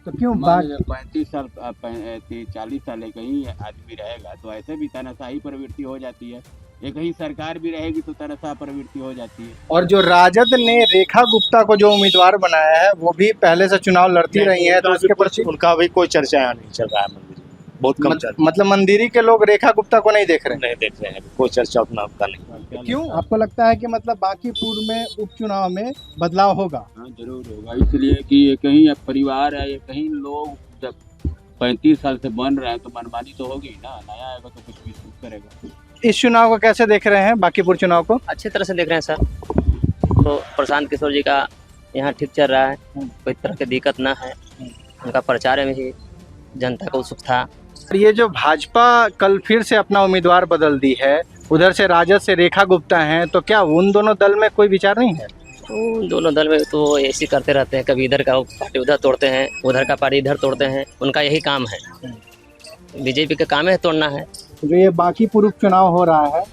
तो क्यों मान लीजिए 35 साल 40 साल एक ही आदमी रहेगा तो ऐसे भी तानाशाही प्रवृत्ति हो जाती है। एक ही सरकार भी रहेगी तो तानाशाह प्रवृत्ति हो जाती है। और जो राजद ने रेखा गुप्ता को जो उम्मीदवार बनाया है वो भी पहले से चुनाव लड़ती रही है, तो उसके प्रति उनका भी कोई चर्चा यहाँ नहीं चल रहा है। मंदिर बहुत कम चल रहा मतलब मंदिरी के लोग रेखा गुप्ता को नहीं देख रहे है, नहीं देख रहे हैं, कोई चर्चा उतना उनका नहीं। हैं। क्यों आपको लगता है कि मतलब बांकीपुर में उपचुनाव में बदलाव होगा? हाँ जरूर होगा, इसलिए कि ये कहीं अब परिवार है, ये कहीं लोग जब 35 साल से बन रहे हैं तो मनमानी तो होगी ना, नया आएगा तो कुछ भी करेगा। इस चुनाव को कैसे देख रहे हैं, बांकीपुर चुनाव को? अच्छी तरह से देख रहे हैं सर। तो प्रशांत किशोर जी का यहाँ ठीक चल रहा है, कोई तरह की दिक्कत ना है। उनका प्रचार में ही जनता को उत्सुक था। ये जो भाजपा कल फिर से अपना उम्मीदवार बदल दी है, उधर से राजद से रेखा गुप्ता हैं, तो क्या उन दोनों दल में कोई विचार नहीं है? तो दोनों दल में तो ऐसे करते रहते हैं, कभी इधर का पार्टी उधर तोड़ते हैं, उधर का पार्टी इधर तोड़ते हैं। उनका यही काम है, बीजेपी का काम है तोड़ना है। जो ये बांकीपुर उपचुनाव हो रहा है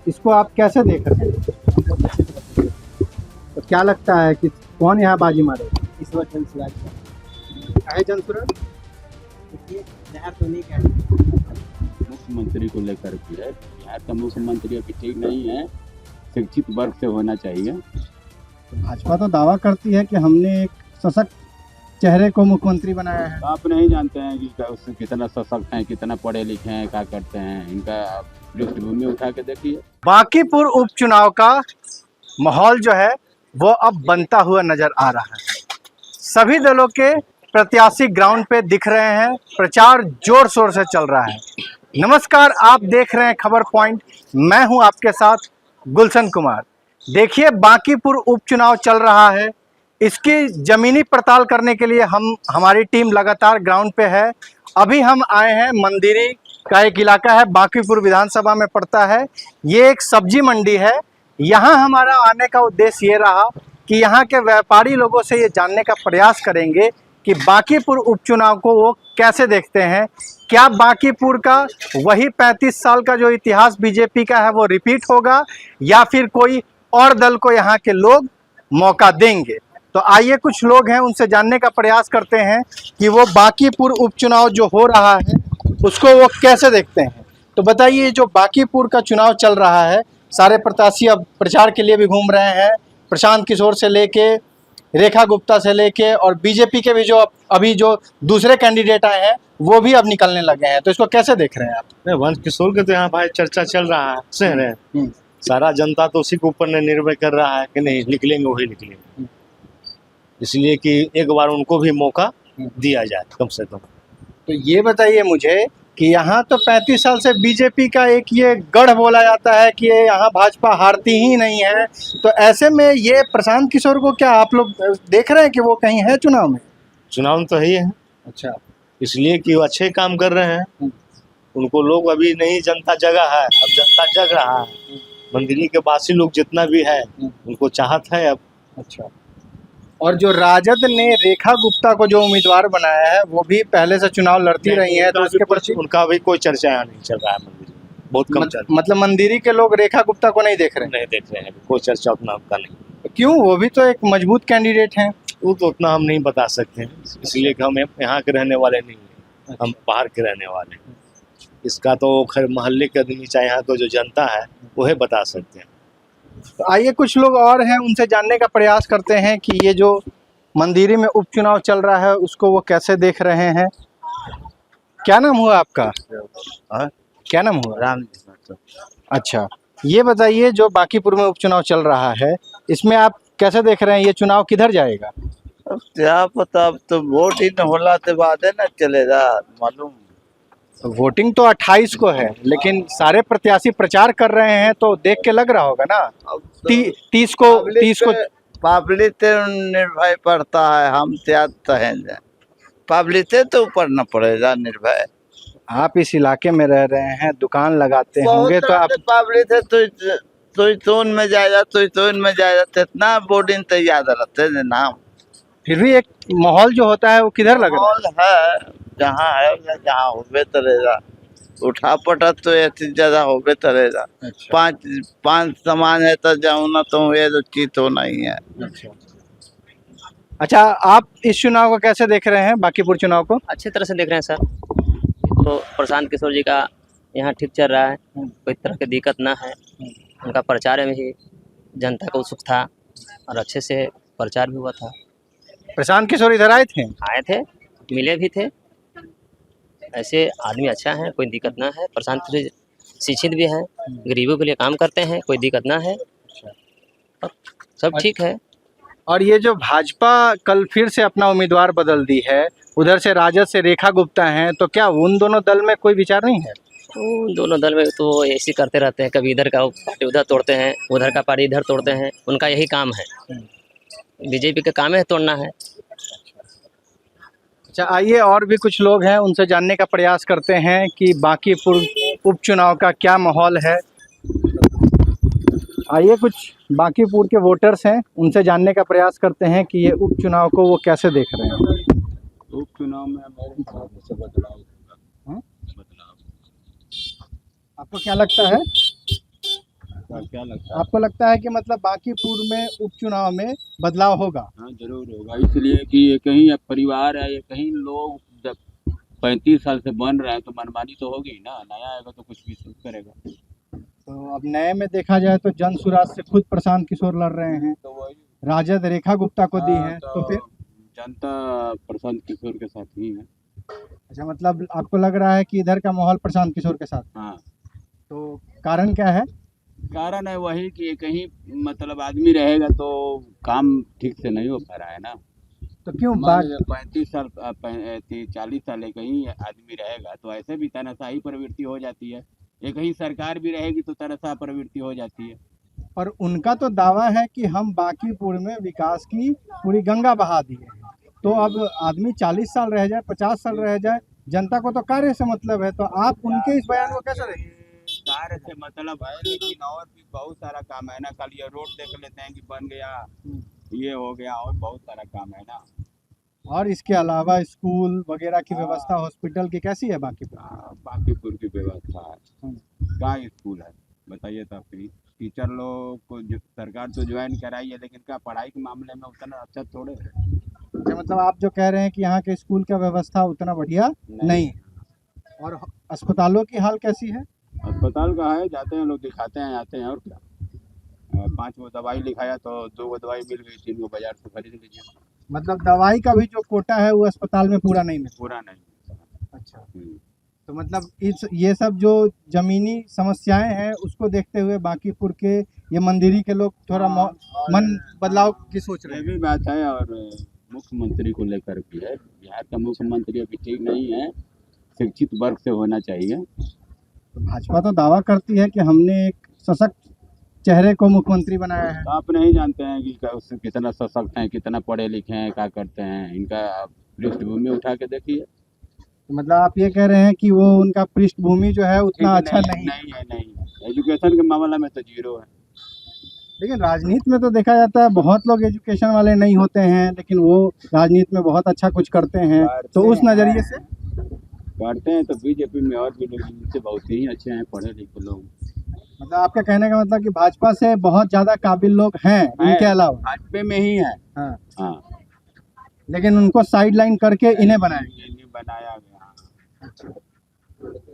इसको आप कैसे देख रहे हैं? तो क्या लगता है कि कौन यहाँ बाजी मारेगा इस वक्त? जनसुराज तो नहीं कह मुख्यमंत्री को लेकर भी है, बिहार का मुख्यमंत्री अभी ठीक नहीं है, शिक्षित वर्ग से होना चाहिए। भाजपा तो दावा करती है कि हमने एक सशक्त चेहरे को मुख्यमंत्री बनाया है। आप नहीं जानते हैं कि उससे कितना सशक्त हैं, कितना पढ़े लिखे हैं, क्या करते हैं, इनका आप पृष्ठभूमि उठा के देखिए। बांकीपुर उपचुनाव का माहौल जो है वो अब बनता हुआ नजर आ रहा है। सभी दलों के प्रत्याशी ग्राउंड पे दिख रहे हैं, प्रचार जोर शोर से चल रहा है। नमस्कार, आप देख रहे हैं खबर पॉइंट, मैं हूं आपके साथ गुलशन कुमार। देखिए बांकीपुर उपचुनाव चल रहा है, इसकी जमीनी पड़ताल करने के लिए हमारी टीम लगातार ग्राउंड पे है। अभी हम आए हैं मंदिरी का एक इलाका है, बांकीपुर विधानसभा में पड़ता है। ये एक सब्जी मंडी है। यहाँ हमारा आने का उद्देश्य ये रहा कि यहाँ के व्यापारी लोगों से ये जानने का प्रयास करेंगे कि बांकीपुर उपचुनाव को वो कैसे देखते हैं। क्या बांकीपुर का वही 35 साल का जो इतिहास बीजेपी का है वो रिपीट होगा, या फिर कोई और दल को यहाँ के लोग मौका देंगे? तो आइए कुछ लोग हैं उनसे जानने का प्रयास करते हैं कि वो बांकीपुर उपचुनाव जो हो रहा है उसको वो कैसे देखते हैं। तो बताइए, जो बांकीपुर का चुनाव चल रहा है, सारे प्रत्याशी अब प्रचार के लिए भी घूम रहे हैं, प्रशांत किशोर से लेके रेखा गुप्ता से लेके और बीजेपी के भी जो अभी जो दूसरे कैंडिडेट आए हैं वो भी अब निकलने लगे हैं। तो इसको कैसे देख रहे हैं आप? नहीं, वंश किशोर के तो यहाँ भाई चर्चा चल रहा है, सह रहे सारा जनता तो उसी के ऊपर निर्भर कर रहा है कि नहीं निकलेंगे वही निकलेंगे, इसलिए कि एक बार उनको भी मौका दिया जाए कम से कम। तो ये बताइए मुझे कि यहाँ तो 35 साल से बीजेपी का एक ये गढ़ बोला जाता है कि यहाँ भाजपा हारती ही नहीं है, तो ऐसे में ये प्रशांत किशोर को क्या आप लोग देख रहे हैं कि वो कहीं है चुनाव में? चुनाव में तो है ही है। अच्छा, इसलिए कि वो अच्छे काम कर रहे हैं, उनको लोग अभी नहीं, जनता जगा है, अब जनता जग रहा है। मंदिरी के वासी लोग जितना भी है उनको चाहत है अब। अच्छा। और जो राजद ने रेखा गुप्ता को जो उम्मीदवार बनाया है वो भी पहले से चुनाव लड़ती रही है, तो उसके प्रति उनका भी कोई चर्चा यहाँ नहीं चल रहा है। मंदिर बहुत कम चल रहा मतलब मंदिरी के लोग रेखा गुप्ता को नहीं देख रहे है, नहीं देख रहे हैं, कोई चर्चा उतना उनका नहीं। क्यों? वो भी तो एक मजबूत कैंडिडेट हैं। वो तो उतना हम नहीं बता सकते हैं, इसलिए कि हम यहाँ के रहने वाले नहीं हैं, हम बाहर के रहने वाले हैं। इसका तो खैर मोहल्ले के आदमी चाहे यहाँ को जो जनता है वही बता सकते हैं। तो आइए कुछ लोग और हैं उनसे जानने का प्रयास करते हैं कि ये जो मंदिरी में उपचुनाव चल रहा है उसको वो कैसे देख रहे हैं। क्या नाम हुआ आपका? क्या नाम हुआ? राम। अच्छा, ये बताइए जो बांकीपुर में उपचुनाव चल रहा है इसमें आप कैसे देख रहे हैं, ये चुनाव किधर जाएगा? अब क्या पता, अब तो वोट ही न होला के बाद है ना चलेगा मालूम। वोटिंग तो 28 को है, लेकिन सारे प्रत्याशी प्रचार कर रहे हैं तो देख के लग रहा होगा ना। 30 को पब्लिक निर्भय पड़ता है, हम त्याग हैं पब्लिक तो ऊपर न पड़ेगा निर्भय। आप इस इलाके में रह रहे हैं, दुकान लगाते होंगे तो आप पब्लिक है तो में जाएगा, तो में जाएगा, इतना बोर्डिंग तैयार रहते हैं नाम। फिर भी एक माहौल जो होता है वो किधर लग रहा है? माहौल है जहाँ होबे तरेगा, उठा पटक तो ऐसी ज्यादा होबे तरेगा। अच्छा। पांच सामान है तो जाऊँ ना तो ये तो चीज तो नहीं है। अच्छा, अच्छा, आप इस चुनाव को कैसे देख रहे हैं, बांकीपुर चुनाव को? अच्छे तरह से देख रहे हैं सर। तो प्रशांत किशोर जी का यहाँ ठीक चल रहा है, कोई तरह की दिक्कत ना है। उनका प्रचार में ही जनता को उत्सुक था और अच्छे से प्रचार भी हुआ था। प्रशांत किशोर इधर आए थे? आए थे, मिले भी थे। ऐसे आदमी अच्छा है, कोई दिक्कत ना है। प्रशांत किशोर शिक्षित भी हैं, गरीबों के लिए काम करते हैं, कोई दिक्कत ना है। सब ठीक है। और ये जो भाजपा कल फिर से अपना उम्मीदवार बदल दी है, उधर से राजद से रेखा गुप्ता हैं, तो क्या उन दोनों दल में कोई विचार नहीं है? तो दोनों दल में तो वो ऐसे करते रहते हैं, कभी इधर का पार्टी उधर तोड़ते हैं, उधर का पार्टी इधर तोड़ते हैं। उनका यही काम है, बीजेपी का काम है तोड़ना है। अच्छा, आइए और भी कुछ लोग हैं, उनसे जानने का प्रयास करते हैं कि बांकीपुर उपचुनाव का क्या माहौल है। आइए, कुछ बांकीपुर के वोटर्स हैं, उनसे जानने का प्रयास करते हैं कि ये उपचुनाव को वो कैसे देख रहे हैं। उपचुनाव में मेरे हिसाब से बदलाव होगा। बदलाव आपको क्या लगता है? क्या लगता है? आपको लगता है कि मतलब बांकीपुर में उपचुनाव में बदलाव होगा? हाँ, जरूर होगा। इसलिए कि ये कहीं अब परिवार है, ये कहीं लोग जब 35 साल से बन रहे हैं तो मनमानी तो होगी ना। नया आएगा तो कुछ भी सोच करेगा। तो अब नए में देखा जाए तो जन सुराज से खुद प्रशांत किशोर लड़ रहे हैं, तो वही राजद रेखा गुप्ता को दी है, तो फिर जनता प्रशांत किशोर के साथ ही है। अच्छा, मतलब आपको लग रहा है कि इधर का माहौल प्रशांत किशोर के साथ? हाँ, तो कारण क्या है? कारण है वही कि कहीं मतलब आदमी रहेगा तो काम ठीक से नहीं हो पा रहा है ना। तो क्यों मान लीजिए 35 साल 40 साल कहीं आदमी रहेगा तो ऐसे भी तानाशाही प्रवृत्ति हो जाती है। ये कहीं सरकार भी रहेगी तो तानाशाह प्रवृत्ति हो जाती है। और उनका तो दावा है कि हम बांकीपुर में विकास की पूरी गंगा बहा दिए हैं। तो अब आदमी 40 साल रह जाए, 50 साल रह जाए, जनता को तो कार्य से मतलब है। तो आप उनके इस बयान को कैसे देखें? कार्य से मतलब है, लेकिन और भी बहुत सारा काम है ना। कल ये रोड देख लेते हैं कि बन गया, ये हो गया, और बहुत सारा काम है ना। और इसके अलावा स्कूल वगैरह की व्यवस्था, हॉस्पिटल की कैसी है बांकीपुर? बांकीपुर की व्यवस्था है, कहाँ स्कूल है बताइए। तो फिर टीचर लोग को जो सरकार तो ज्वाइन कराई है, लेकिन क्या पढ़ाई के मामले में उतना अच्छा थोड़े है। अच्छा, मतलब आप जो कह रहे हैं कि यहाँ के स्कूल का व्यवस्था उतना बढ़िया नहीं है। और अस्पतालों की हाल कैसी है? अस्पताल का है, जाते हैं लोग, दिखाते हैं, आते हैं, और क्या। 5 गो दवाई लिखाया तो 2 गो दवाई मिल गई, 3 गो बाजार से खरीद लीजिए। मतलब दवाई का भी जो कोटा है वो अस्पताल में पूरा नहीं मिलता? पूरा नहीं। अच्छा, तो मतलब ये सब जो जमीनी समस्याएं हैं उसको देखते हुए बांकीपुर के ये मंदिरी के लोग थोड़ा मन बदलाव की सोच रहे ये हैं। भी बात है। और मुख्यमंत्री को लेकर भी है, बिहार का मुख्यमंत्री अभी ठीक नहीं है, शिक्षित वर्ग से होना चाहिए। तो भाजपा तो दावा करती है कि हमने एक सशक्त चेहरे को मुख्यमंत्री बनाया है। तो आप नहीं जानते हैं कि उससे कितना सशक्त हैं, कितना पढ़े लिखे हैं, क्या करते हैं। इनका पृष्ठभूमि उठा के देखिए। तो मतलब आप ये कह रहे हैं कि वो उनका पृष्ठभूमि जो है उतना अच्छा नहीं है। एजुकेशन के मामला में तो जीरो है। लेकिन राजनीति में तो देखा जाता है बहुत लोग एजुकेशन वाले नहीं होते हैं, लेकिन वो राजनीति में बहुत अच्छा कुछ करते हैं। तो उस नज़रिए से करते हैं तो बीजेपी में और भी लोग इनसे बहुत ही अच्छे हैं, पढ़े लिखे लोग। मतलब आपका कहने का मतलब कि भाजपा से बहुत ज्यादा काबिल लोग हैं इनके अलावा? भाजपा में ही है। हाँ, हाँ, लेकिन उनको साइड लाइन करके इन्हें बनाया गया।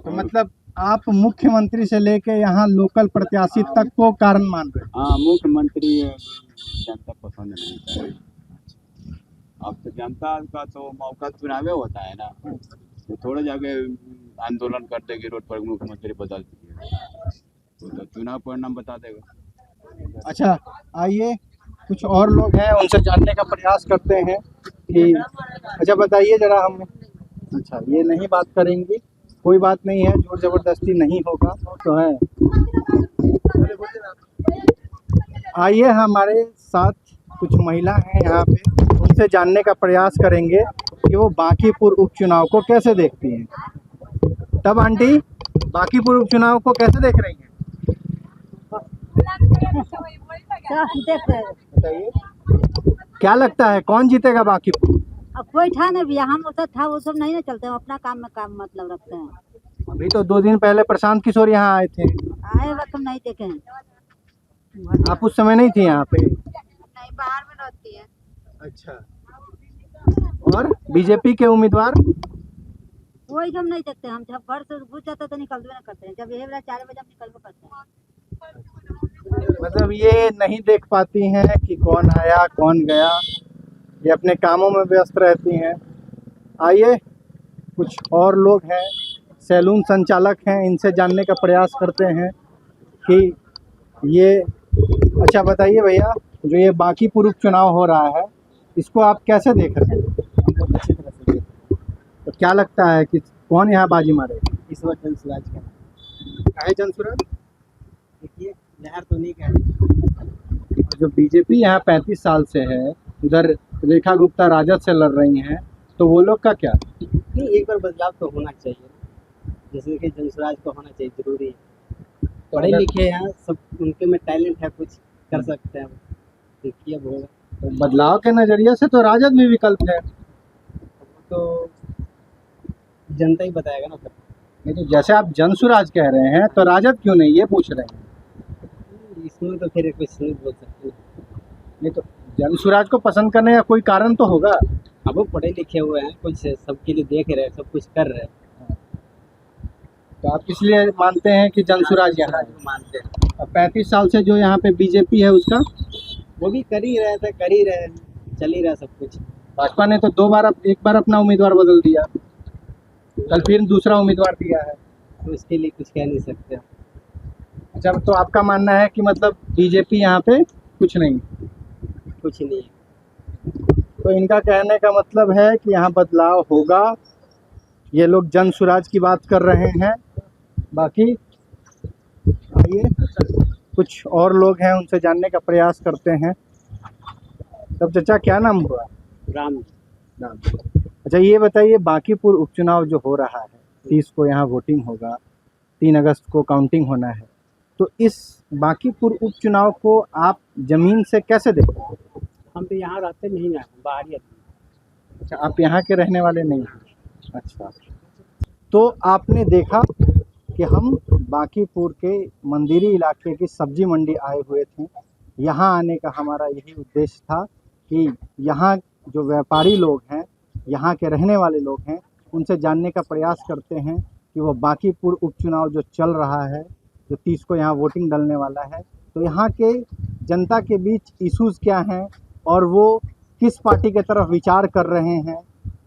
तो मतलब आप मुख्यमंत्री से लेके यहाँ लोकल प्रत्याशी तक को कारण मान रहे हैं? हाँ, मुख्यमंत्री जनता पसंद नहीं कर रही। अब तो जनता का तो मौका चुनावे होता है ना, तो थोड़ा जाके आंदोलन कर देगी रोड पर, मुख्यमंत्री बदल दीजिए तो चुनाव परिणाम बता देगा। अच्छा, आइए कुछ और लोग हैं, उनसे जानने का प्रयास करते हैं कि अच्छा बताइए जरा हमें। अच्छा, ये नहीं बात करेंगे, कोई बात नहीं है, जोर जबरदस्ती नहीं होगा तो है। आइए, हमारे साथ कुछ महिला हैं यहाँ पे, उनसे जानने का प्रयास करेंगे कि वो बांकीपुर उपचुनाव को कैसे देखती हैं। तब आंटी, बांकीपुर उपचुनाव को कैसे देख रही हैं? बताइए, क्या लगता है कौन जीतेगा बांकीपुर? अब कोई था नहीं भैया, हम था वो सब नहीं ना चलते, हम अपना काम में काम मतलब रखते हैं। अभी तो 2 दिन पहले प्रशांत किशोर यहाँ आए थे। आए वक्त हम नहीं देखे हैं। आप उस समय नहीं थी यहाँ पे? नहीं, बाहर में रहती है। अच्छा, और बीजेपी के उम्मीदवार वही हम नहीं देखते, हम जब घर से घुस जाते तो निकलते ना करते हैं, जब यही वाला 4 बजे हम निकल करते हैं। मतलब ये नहीं देख पाती हैं कि कौन आया कौन गया, ये अपने कामों में व्यस्त रहती हैं। आइए कुछ और लोग हैं, सैलून संचालक हैं, इनसे जानने का प्रयास करते हैं कि ये अच्छा बताइए भैया, जो ये बांकीपुर उपचुनाव हो रहा है इसको आप कैसे देख रहे हैं? बहुत अच्छी तरह से देखते तो क्या लगता है कि कौन यहाँ बाजी मारेगा? हैं। इस वक्त जनसुराज का है जनसुराज? देखिए लहर तो नहीं कह जो बीजेपी यहाँ 35 साल से है, उधर रेखा गुप्ता राजद से लड़ रही हैं, तो वो लोग का क्या? नहीं, एक बार बदलाव तो होना चाहिए, जैसे कि जनसुराज को होना चाहिए, जरूरी है। पढ़े लिखे हैं सब, उनके में टैलेंट है, कुछ कर सकते हैं। देखिए अब होगा तो बदलाव के नज़रिए से तो राजद भी विकल्प है। तो जनता ही बताएगा ना सर। नहीं तो जैसे आप जनसुराज कह रहे हैं तो राजद क्यों नहीं, ये पूछ रहे हैं। इसमें तो फिर कुछ नहीं बोल सकते। नहीं तो जनसुराज को पसंद करने का कोई कारण तो होगा। अब वो पढ़े लिखे हुए हैं, कुछ सबके लिए देख रहे हैं, सब कुछ कर रहे हैं। तो आप इसलिए मानते हैं कि जनसुराज यहाँ है। मानते हैं, और 35 साल से जो यहाँ पे बीजेपी है उसका, वो भी कर ही रहे थे, कर ही रहे, चल ही रहा सब कुछ। भाजपा ने तो एक बार अपना उम्मीदवार बदल दिया, कल फिर दूसरा उम्मीदवार दिया है। तो इसके लिए कुछ कह नहीं सकते। अच्छा, तो आपका मानना है कि मतलब बीजेपी यहाँ पे कुछ नहीं? कुछ नहीं है। तो इनका कहने का मतलब है कि यहाँ बदलाव होगा। ये लोग जनसुराज की बात कर रहे हैं। बाकी आइए कुछ और लोग हैं, उनसे जानने का प्रयास करते हैं। तब चाचा क्या नाम हुआ? राम नाम। अच्छा ये बताइए, बांकीपुर उपचुनाव जो हो रहा है, 30 को यहाँ वोटिंग होगा, 3 अगस्त को काउंटिंग होना है, तो इस बांकीपुर उपचुनाव को आप जमीन से कैसे देखते हैं? हम तो यहाँ रहते नहीं हैं, बाहर ही रहते हैं। अच्छा, आप यहाँ के रहने वाले नहीं हैं। अच्छा, तो आपने देखा कि हम बांकीपुर के मंदिरी इलाके की सब्जी मंडी आए हुए थे। यहाँ आने का हमारा यही उद्देश्य था कि यहाँ जो व्यापारी लोग हैं, यहाँ के रहने वाले लोग हैं, उनसे जानने का प्रयास करते हैं कि वो बांकीपुर उपचुनाव जो चल रहा है, जो 30 को यहाँ वोटिंग डलने वाला है, तो यहाँ के जनता के बीच इश्यूज़ क्या हैं और वो किस पार्टी के तरफ विचार कर रहे हैं।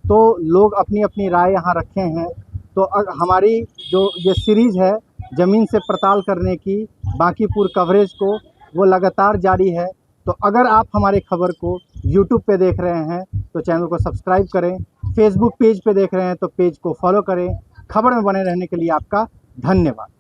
तो लोग अपनी अपनी राय यहाँ रखे हैं। तो हमारी जो ये सीरीज़ है ज़मीन से पड़ताल करने की, बांकीपुर कवरेज को, वो लगातार जारी है। तो अगर आप हमारे खबर को यूट्यूब पे देख रहे हैं तो चैनल को सब्सक्राइब करें, फेसबुक पेज पे देख रहे हैं तो पेज को फॉलो करें। खबर में बने रहने के लिए आपका धन्यवाद।